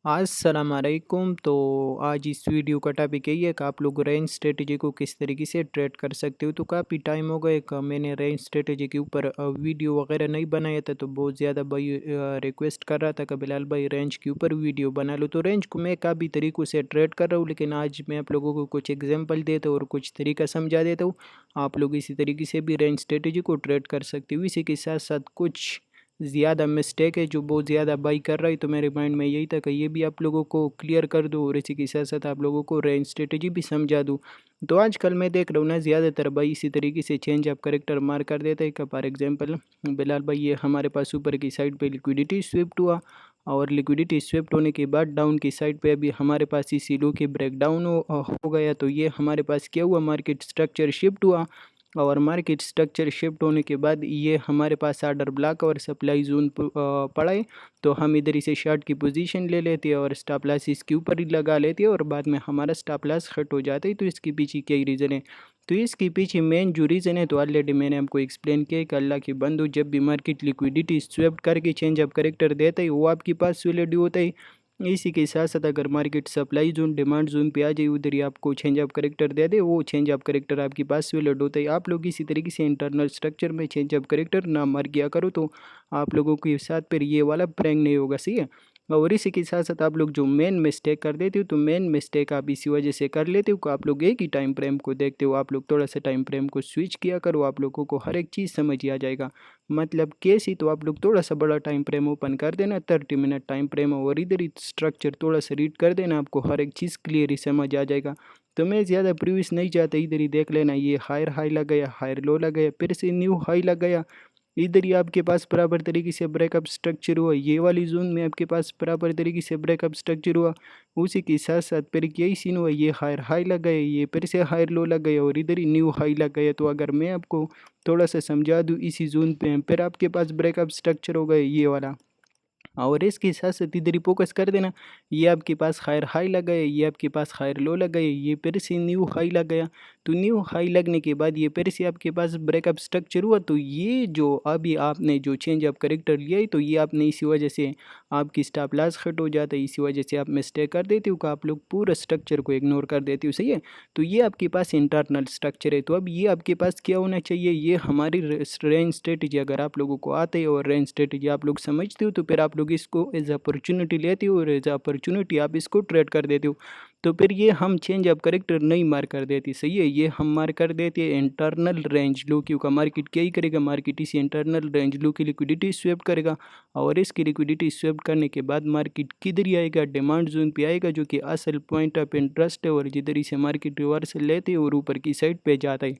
अस्सलाम वालेकुम। तो आज इस वीडियो का टॉपिक यही है कि आप लोग रेंज स्ट्रेटजी को किस तरीके से ट्रेड कर सकते हो। तो काफ़ी टाइम हो गया कि मैंने रेंज स्ट्रेटजी के ऊपर वीडियो वगैरह नहीं बनाया था, तो बहुत ज़्यादा भाई रिक्वेस्ट कर रहा था कि बिलाल भाई रेंज के ऊपर वीडियो बना लो। तो रेंज को मैं काफ़ी तरीक़ों से ट्रेड कर रहा हूँ, लेकिन आज मैं आप लोगों को कुछ एग्जाम्पल देता हूँ और कुछ तरीका समझा देता हूँ। आप लोग इसी तरीके से भी रेंज स्ट्रेटजी को ट्रेड कर सकते हो। इसी के साथ साथ कुछ ज़्यादा मिस्टेक है जो बहुत ज़्यादा बाई कर रहा है, तो मेरे माइंड में यही था कि ये भी आप लोगों को क्लियर कर दूँ और इसी के साथ साथ आप लोगों को रेंज स्ट्रेटजी भी समझा दूँ। तो आजकल मैं देख रहा हूँ ना, ज़्यादातर भाई इसी तरीके से चेंज ऑफ करेक्टर मार कर देते हैं। फॉर एग्जांपल बिलाल भाई, ये हमारे पास ऊपर की साइड पे लिक्विडिटी स्विफ्ट हुआ और लिक्विडिटी स्विफ्ट होने के बाद डाउन की साइड पे अभी हमारे पास इसी लो की ब्रेकडाउन हो गया। तो ये हमारे पास क्या हुआ, मार्केट स्ट्रक्चर शिफ्ट हुआ और मार्केट स्ट्रक्चर शिफ्ट होने के बाद ये हमारे पास ऑर्डर ब्लॉक और सप्लाई जोन पड़ा है। तो हम इधर इसे शॉर्ट की पोजीशन ले लेते हैं और स्टॉप लॉस इसके ऊपर ही लगा लेते हैं और बाद में हमारा स्टॉप लॉस हट हो जाता है। तो इसके पीछे क्या रीज़न है? तो इसके पीछे मेन जो रीज़न है, तो ऑलरेडी मैंने आपको एक्सप्लेन किया कि अल्लाह के बंदो, जब भी मार्केट लिक्विडिटी स्वेप्ट करके चेंज ऑफ करेक्टर देता है वो आपके पास वैलिड होता है। इसी के साथ साथ अगर market supply zone demand zone पे आ जाए, उधर ही आपको चेंज ऑफ करेक्टर दे दे, वो चेंज ऑफ करेक्टर आपके पास वैलिड होता है। आप लोग इसी तरीके से इंटरनल स्ट्रक्चर में चेंज ऑफ करेक्टर ना मार किया करो, तो आप लोगों के साथ फिर ये वाला प्रैंक नहीं होगा, सही है। और इसी के साथ साथ आप लोग जो मेन मिस्टेक कर देते हो, तो मेन मिस्टेक आप इसी वजह से कर लेते हो कि आप लोग एक ही टाइम फ्रेम को देखते हो। आप लोग थोड़ा सा टाइम फ्रेम को स्विच किया करो, आप लोगों को हर एक चीज़ समझ ही आ जाएगा। मतलब कैसी, तो आप लोग थोड़ा सा बड़ा टाइम फ्रेम ओपन कर देना, 30 मिनट टाइम फ्रेम, और इधर ही स्ट्रक्चर थोड़ा सा रीड कर देना, आपको हर एक चीज़ क्लियर ही समझ आ जाएगा। तो मैं ज़्यादा प्रीवियस नहीं चाहता, इधर ही देख लेना, ये हायर हाई लग गया, हायर लो लग गया, फिर से न्यू हाई लग गया। इधर ही आपके पास बराबर तरीके से ब्रेकअप स्ट्रक्चर हुआ, ये वाली जोन में आपके पास बराबर तरीके से ब्रेकअप स्ट्रक्चर हुआ। उसी के साथ साथ फिर यही सीन हुआ, ये हायर हाई लग गए, ये फिर से हायर लो लग गया और इधर ही न्यू हाई लग गया। तो अगर मैं आपको थोड़ा सा समझा दूँ, इसी जोन पे फिर आपके पास ब्रेकअप स्ट्रक्चर हो गए ये वाला, और इसके साथ साथ इधर ही फोकस कर देना। ये आपके पास हायर हाई लग गया, ये आपके पास हायर लो लग गया, ये फिर से न्यू हाई लग गया। तो न्यू हाई लगने के बाद ये फिर से आपके पास ब्रेकअप स्ट्रक्चर हुआ। तो ये जो अभी आपने जो चेंज ऑफ करेक्टर लिया है, तो ये आपने इसी वजह से आपकी स्टॉप लॉस हट हो जाता है। इसी वजह से आप मिस्टेक कर देते हो कि आप लोग पूरा स्ट्रक्चर को इग्नोर कर देते हो, सही है। तो ये आपके पास इंटरनल स्ट्रक्चर है। तो अब ये आपके पास क्या होना चाहिए, ये हमारी रेंज स्ट्रेटजी अगर आप लोगों को आते है और रेंज स्ट्रेटजी आप लोग समझते हो, तो फिर आप लोग इसको एज अपॉर्चुनिटी लेते हो और एज अपॉर्चुनिटी आप इसको ट्रेड कर देते हो। तो फिर ये हम चेंज ऑफ करेक्टर नहीं मार कर देती, सही है। ये हम मार कर देते हैं इंटरनल रेंज लो, क्योंकि मार्केट क्या ही करेगा, मार्केट इसी इंटरनल रेंज लो की लिक्विडिटी स्वेप करेगा और इसकी लिक्विडिटी स्वेप करने के बाद मार्केट किधर ही आएगा, डिमांड जोन पे आएगा, जो कि असल पॉइंट ऑफ इंटरेस्ट है, और जिधर इसे मार्केट रिवर्सल लेते हैं और ऊपर की साइड पे जाता है।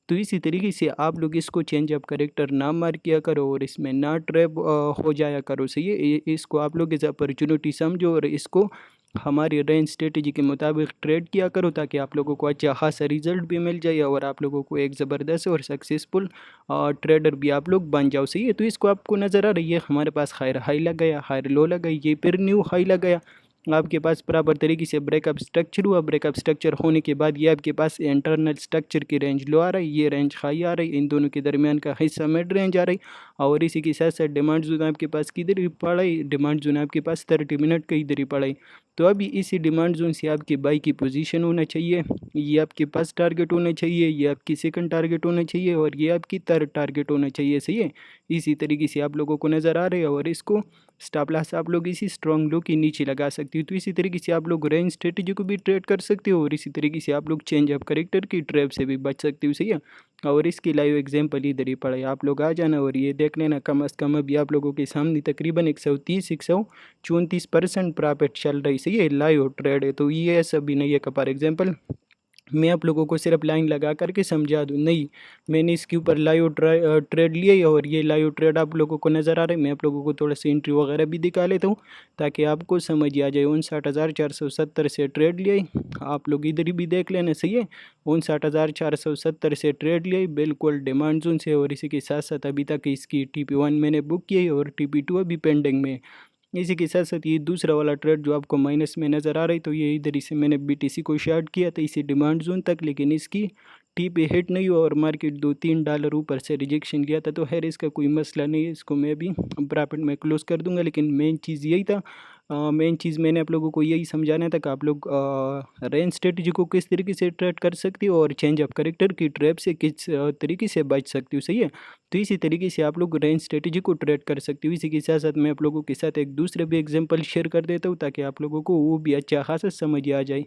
तो इसी तरीके से आप लोग इसको चेंज ऑफ करेक्टर ना मार किया करो और इसमें ना ट्रैप हो जाया करो, सही है। इसको आप लोग एज अपॉर्चुनिटी समझो और इसको हमारी रेंज स्ट्रेटजी के मुताबिक ट्रेड किया करो, ताकि आप लोगों को अच्छा खासा रिजल्ट भी मिल जाए और आप लोगों को एक ज़बरदस्त और सक्सेसफुल ट्रेडर भी आप लोग बन जाओ, सही है। तो इसको आपको नज़र आ रही है, हमारे पास हायर हाई लग गया, हायर लो लग गई, ये फिर न्यू हाई लग गया। आपके पास बराबर तरीके से ब्रेकअप स्ट्रक्चर हुआ, ब्रेकअप स्ट्रक्चर होने के बाद ये आपके पास इंटरनल स्ट्रक्चर की रेंज लो आ रही, ये रेंज हाई आ रही, इन दोनों के दरमियान का हिस्सा मिड रेंज आ रही। और इसी के साथ साथ डिमांड जोन आपके पास किधर ही पड़ा है, डिमांड जोन आपके पास 30 मिनट का इधर ही पड़ा है। तो अभी इसी डिमांड जोन से आपकी बाई की पोजीशन होना चाहिए, ये आपके पास टारगेट होना चाहिए, ये आपकी सेकंड टारगेट होना चाहिए और ये आपकी थर्ड टारगेट होना चाहिए, सही है। इसी तरीके से आप लोगों को नज़र आ रहे हैं और इसको स्टॉप लॉस आप लोग इसी स्ट्रॉन्ग लो के नीचे लगा सकते हो। तो इसी तरीके से आप लोग रेंज स्ट्रेटजी को भी ट्रेड कर सकते हो और इसी तरीके से आप लोग चेंज ऑफ करेक्टर की ट्रैप से भी बच सकते हो, सही है। और इसकी लाइव एग्जांपल इधर ही पड़ा है, आप लोग आ जाना और ये देख लेना। कम अज़ कम अभी आप लोगों के सामने तकरीबन 130-134% प्रॉफिट चल रही, सही है। लाइव ट्रेड है, तो ये ऐसा भी नहीं है कि फॉर एग्जाम्पल मैं आप लोगों को सिर्फ लाइन लगा करके समझा दूँ, नहीं। मैंने इसके ऊपर लाइव ट्रेड लिए है और ये लाइव ट्रेड आप लोगों को नज़र आ रहा है। मैं आप लोगों को थोड़ा सा एंट्री वगैरह भी दिखा लेता हूँ, ताकि आपको समझ आ जाए। 59,470 से ट्रेड लिया है, आप लोग इधर ही भी देख लेना, सही है। 59,470 से ट्रेड लिया है, बिल्कुल डिमांड जोन से। और इसी के साथ साथ अभी तक इसकी TP1 मैंने बुक की है और TP2 अभी पेंडिंग में है। इसी के साथ साथ ये दूसरा वाला ट्रेड जो आपको माइनस में नज़र आ रही, तो ये इधर ही से मैंने BTC को शॉर्ट किया था इसी डिमांड जोन तक, लेकिन इसकी टी पे हिट नहीं हुआ और मार्केट $2-3 ऊपर से रिजेक्शन लिया था। तो खैर इसका कोई मसला नहीं है, इसको मैं भी प्रॉफिट में क्लोज कर दूंगा। लेकिन मेन चीज़ यही था मेन चीज़ मैंने आप लोगों को यही समझाना था कि आप लोग रेंज स्ट्रेटजी को किस तरीके से ट्रेड कर सकते हो और चेंज ऑफ कैरेक्टर की ट्रैप से किस तरीके से बच सकते हो, सही है। तो इसी तरीके से आप लोग रेंज स्ट्रेटजी को ट्रेड कर सकते हो। इसी के साथ साथ मैं आप लोगों के साथ एक दूसरे भी एग्जांपल शेयर कर देता हूँ ताकि आप लोगों को वो भी अच्छा खासा समझ आ जाए।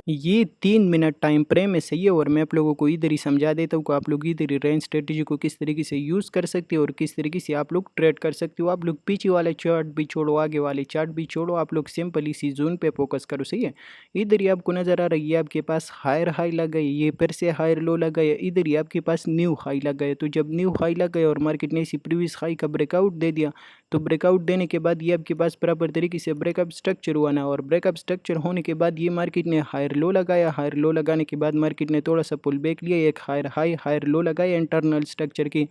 ये 3 मिनट टाइम फ्रेम है, सही है। और मैं आप लोगों को इधर ही समझा देता हूँ कि आप लोग इधर ही रेंज स्ट्रेटजी को किस तरीके से यूज़ कर सकते हो और किस तरीके से आप लोग ट्रेड कर सकते हो। आप लोग पीछे वाले चार्ट भी छोड़ो, आगे वाले चार्ट भी छोड़ो, आप लोग सिंपल इसी जोन पे फोकस करो, सही है। इधर ही आपको नज़र आ रहा है, ये आपके पास हायर हाई लग गए, ये फिर से हायर लो लग गए, इधर ही आपके पास न्यू हाई लग गए। तो जब न्यू हाई लग गए और मार्केट ने इसी प्रीवियस हाई का ब्रेकआउट दे दिया, तो ब्रेकआउट देने के बाद ये आपके पास प्रॉपर तरीके से ब्रेकअप स्ट्रक्चर हुआ ना, और ब्रेकअप स्ट्रक्चर होने के बाद ये मार्केट ने हायर लो लगाया, हायर लो लगाने के बाद मार्केट ने थोड़ा सा पुल बैक लिया, एक हायर हाई हायर लो लगाया इंटरनल स्ट्रक्चर की,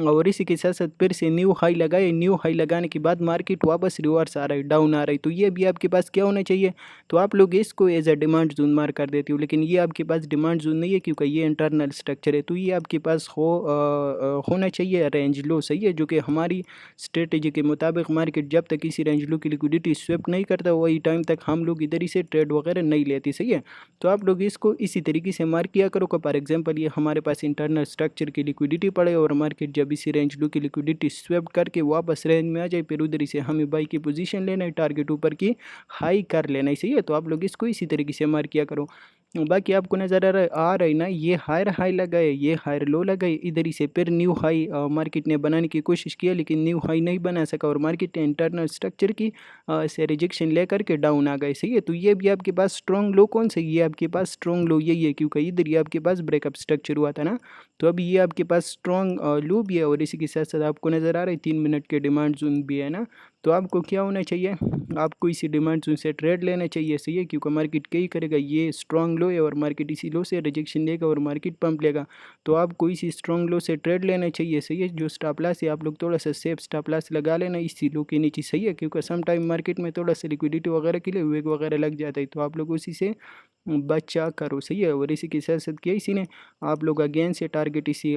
और इसी के साथ साथ फिर से न्यू हाई लगाए। न्यू हाई लगाने के बाद मार्केट वापस रिवर्स आ रहा है, डाउन आ रहा है। तो ये भी आपके पास क्या होना चाहिए, तो आप लोग इसको as a demand zone mark कर देते हो, लेकिन ये आपके पास डिमांड जोन नहीं है क्योंकि ये इंटरनल स्ट्रक्चर है। तो ये आपके पास होना चाहिए रेंज लो, सही है, जो कि हमारी स्ट्रेटेजी के मुताबिक मार्केट जब तक इसी रेंज लो की लिक्विडिटी स्वेप नहीं करता वही टाइम तक हम लोग इधर ही से ट्रेड वगैरह नहीं लेते, सही है। तो आप लोग इसको इसी तरीके से मार्क किया करो कि फॉर एग्जांपल ये हमारे पास इंटरनल स्ट्रक्चर की लिक्विडिटी पड़े और मार्केट जब इसी रेंज लो की लिक्विडिटी स्वेप करके वापस रेंज में आ जाए, फिर उधर ही से हमें बाई की पोजीशन लेना है, टारगेट ऊपर की हाई कर लेना है, सही है। तो आप लोग इसको इसी तरीके से मार्क किया करो। बाकी आपको नज़र आ रहा है ना, ये हायर हाई लगाए, ये हायर लो लगाए, इधर ही से फिर न्यू हाई मार्केट ने बनाने की कोशिश किया लेकिन न्यू हाई नहीं बना सका और मार्केट ने इंटरनल स्ट्रक्चर की से रिजेक्शन लेकर के डाउन आ गए, सही है। तो ये भी आपके पास स्ट्रॉन्ग लो कौन सा, ये आपके पास स्ट्रॉन्ग लो यही है क्योंकि इधर ये आपके पास ब्रेकअप स्ट्रक्चर हुआ था ना। तो अभी ये आपके पास स्ट्रॉन्ग लो भी है और इसी के साथ साथ आपको नज़र आ रहा है 3 मिनट के डिमांड जोन भी है ना। तो आपको क्या होना चाहिए, आपको इसी डिमांड जोन से ट्रेड लेना चाहिए, सही है, क्योंकि मार्केट क्या ही करेगा, ये स्ट्रॉन्ग लो है और मार्केट इसी लो से रिजेक्शन लेगा और मार्केट पंप लेगा। तो आपको इसी स्ट्रॉन्ग लो से ट्रेड लेना चाहिए, सही है। जो स्टॉप लॉस है आप लोग थोड़ा सा सेफ स्टॉप लॉस लगा लेना इसी लो के नीचे, सही है, क्योंकि सम टाइम मार्केट में थोड़ा सा लिक्विडिटी वगैरह के लिए वेग वगैरह लग जाता है, तो आप लोग उसी से बचा करो, सही है। और इसी के साथ साथ किया इसी ने आप लोग अगेन से टारगेट इसी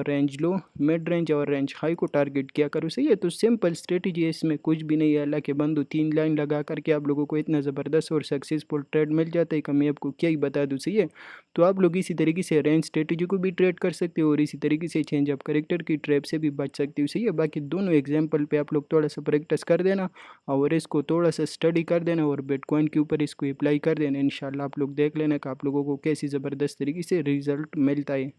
रेंज लो, मिड रेंज और रेंज हाई को टारगेट किया करो, सही है। तो सिंपल स्ट्रेटजी है, इसमें कुछ भी नहीं है। अल्लाह के बंदो 3 लाइन लगा करके आप लोगों को इतना ज़बरदस्त और सक्सेसफुल ट्रेड मिल जाता है कि मैं आपको क्या ही बता दूँ, सही है। तो आप लोग इसी तरीके से रेंज स्ट्रेटजी को भी ट्रेड कर सकते हो और इसी तरीके से चेंज ऑफ कैरेक्टर की ट्रैप से भी बच सकते हो, सही है। बाकी दोनों एग्जाम्पल पे आप लोग थोड़ा सा प्रैक्टिस कर देना और इसको थोड़ा सा स्टडी कर देना और बिटकॉइन के ऊपर इसको अप्लाई कर देना। इंशाल्लाह आप लोग देख लेना कि आप लोगों को कैसी ज़बरदस्त तरीके से रिजल्ट मिलता है।